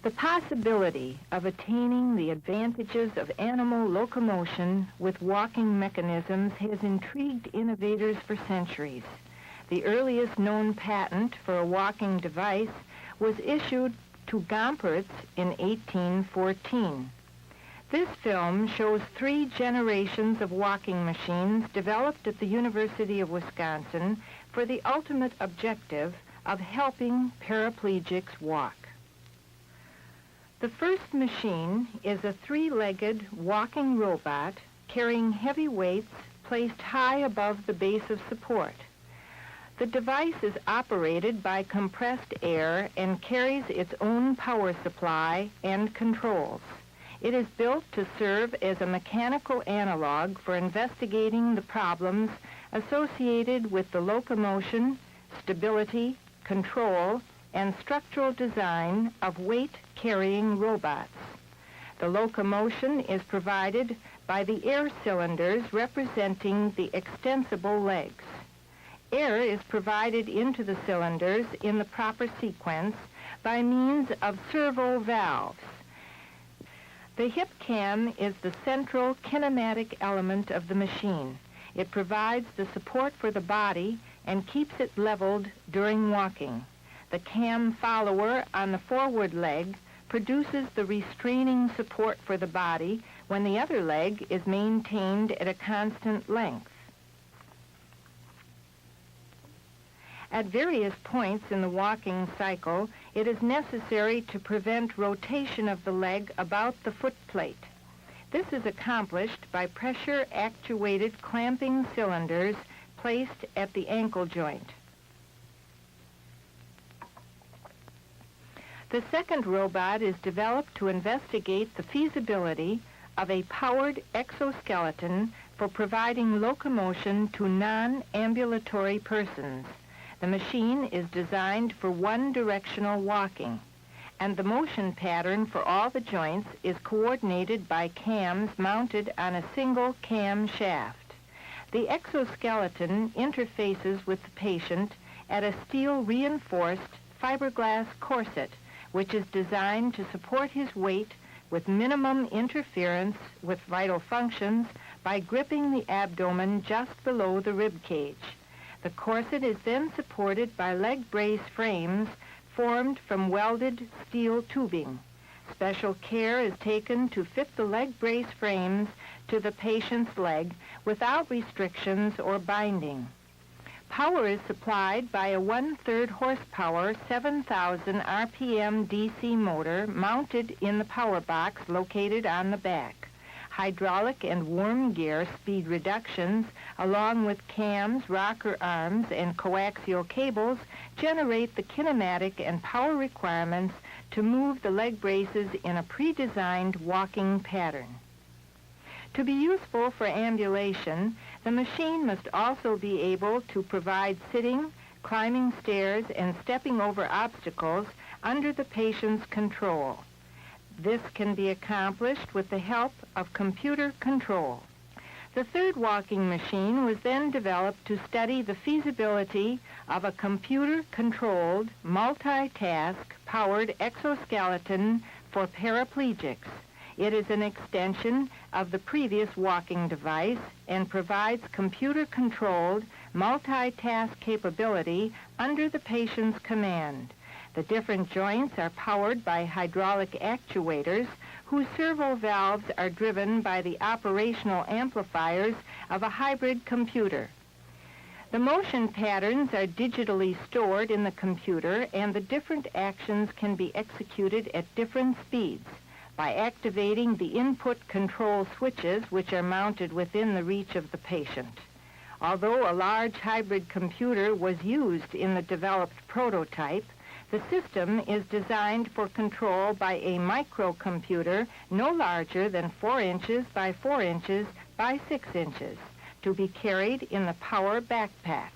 The possibility of attaining the advantages of animal locomotion with walking mechanisms has intrigued innovators for centuries. The earliest known patent for a walking device was issued to Gompertz in 1814. This film shows 3 generations of walking machines developed at the University of Wisconsin for the ultimate objective of helping paraplegics walk. The first machine is a 3-legged walking robot carrying heavy weights placed high above the base of support. The device is operated by compressed air and carries its own power supply and controls. It is built to serve as a mechanical analog for investigating the problems associated with the locomotion, stability, control, and structural design of weight-carrying robots. The locomotion is provided by the air cylinders representing the extensible legs. Air is provided into the cylinders in the proper sequence by means of servo valves. The hip cam is the central kinematic element of the machine. It provides the support for the body and keeps it leveled during walking. The cam follower on the forward leg produces the restraining support for the body when the other leg is maintained at a constant length. At various points in the walking cycle, it is necessary to prevent rotation of the leg about the foot plate. This is accomplished by pressure-actuated clamping cylinders placed at the ankle joint. The second robot is developed to investigate the feasibility of a powered exoskeleton for providing locomotion to non-ambulatory persons. The machine is designed for one-directional walking, and the motion pattern for all the joints is coordinated by cams mounted on a single cam shaft. The exoskeleton interfaces with the patient at a steel-reinforced fiberglass corset, which is designed to support his weight with minimum interference with vital functions by gripping the abdomen just below the rib cage. The corset is then supported by leg brace frames formed from welded steel tubing. Special care is taken to fit the leg brace frames to the patient's leg without restrictions or binding. Power is supplied by a 1/3 horsepower, 7,000 RPM DC motor mounted in the power box located on the back. Hydraulic and worm gear speed reductions, along with cams, rocker arms, and coaxial cables, generate the kinematic and power requirements to move the leg braces in a pre-designed walking pattern. To be useful for ambulation, the machine must also be able to provide sitting, climbing stairs, and stepping over obstacles under the patient's control. This can be accomplished with the help of computer control. The third walking machine was then developed to study the feasibility of a computer-controlled, multitask-powered exoskeleton for paraplegics. It is an extension of the previous walking device and provides computer-controlled, multitask capability under the patient's command. The different joints are powered by hydraulic actuators whose servo valves are driven by the operational amplifiers of a hybrid computer. The motion patterns are digitally stored in the computer, and the different actions can be executed at different speeds by activating the input control switches, which are mounted within the reach of the patient. Although a large hybrid computer was used in the developed prototype, the system is designed for control by a microcomputer no larger than 4 inches by 4 inches by 6 inches to be carried in the power backpack.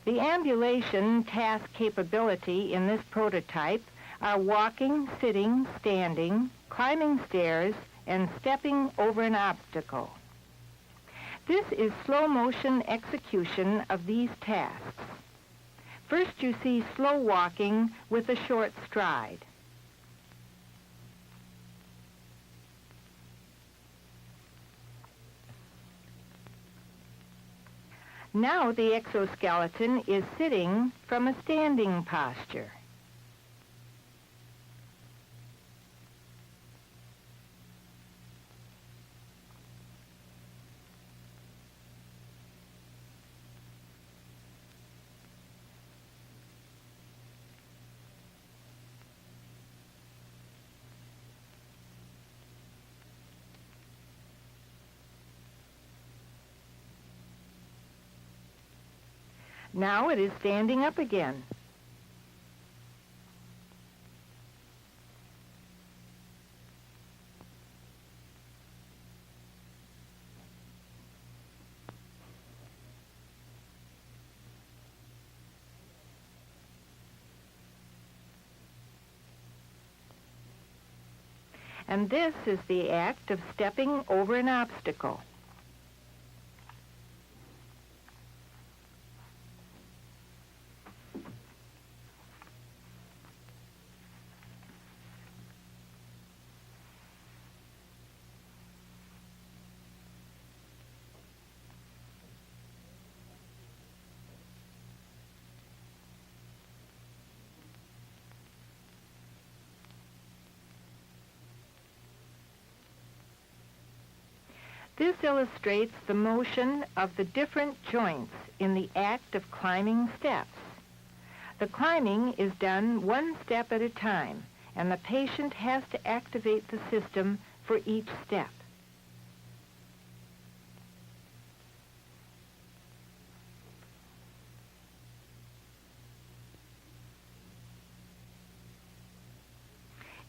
The ambulation task capability in this prototype are walking, sitting, standing, climbing stairs, and stepping over an obstacle. This is slow motion execution of these tasks. First you see slow walking with a short stride. Now the exoskeleton is sitting from a standing posture. Now it is standing up again. And this is the act of stepping over an obstacle. This illustrates the motion of the different joints in the act of climbing steps. The climbing is done one step at a time, and the patient has to activate the system for each step.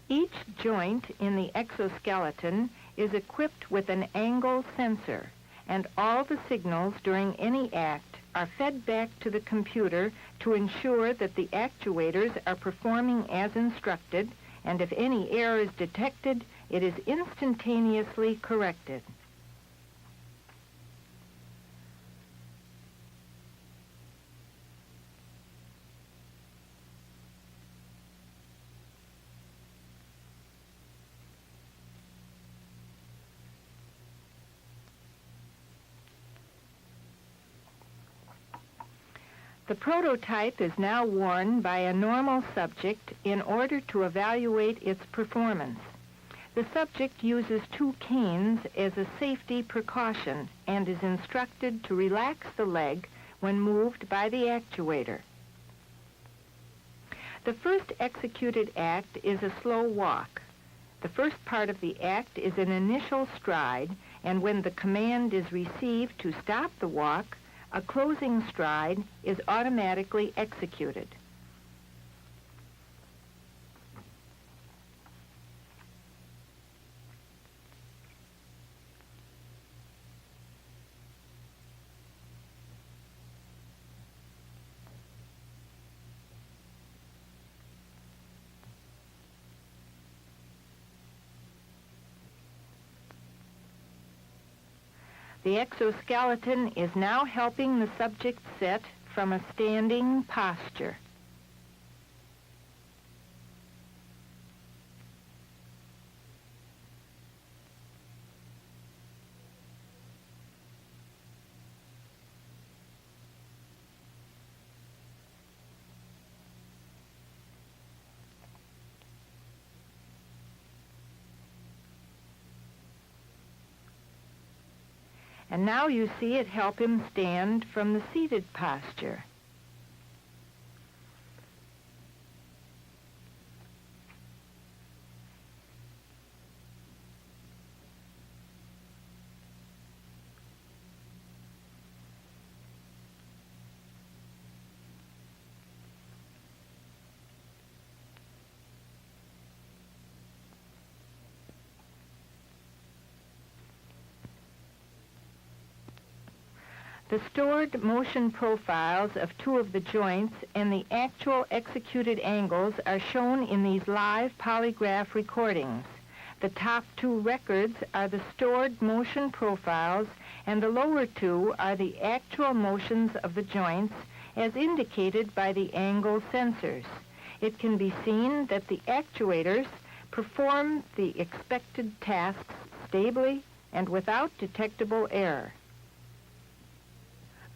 Each joint in the exoskeleton is equipped with an angle sensor, and all the signals during any act are fed back to the computer to ensure that the actuators are performing as instructed, and if any error is detected, it is instantaneously corrected. The prototype is now worn by a normal subject in order to evaluate its performance. The subject uses 2 canes as a safety precaution and is instructed to relax the leg when moved by the actuator. The first executed act is a slow walk. The first part of the act is an initial stride, and when the command is received to stop the walk, a closing stride is automatically executed. The exoskeleton is now helping the subject sit from a standing posture. And now you see it help him stand from the seated posture. The stored motion profiles of 2 of the joints and the actual executed angles are shown in these live polygraph recordings. The top 2 records are the stored motion profiles, and the lower 2 are the actual motions of the joints as indicated by the angle sensors. It can be seen that the actuators perform the expected tasks stably and without detectable error.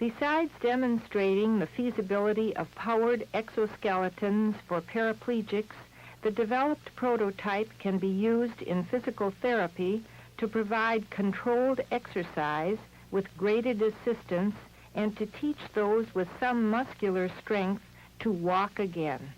Besides demonstrating the feasibility of powered exoskeletons for paraplegics, the developed prototype can be used in physical therapy to provide controlled exercise with graded assistance and to teach those with some muscular strength to walk again.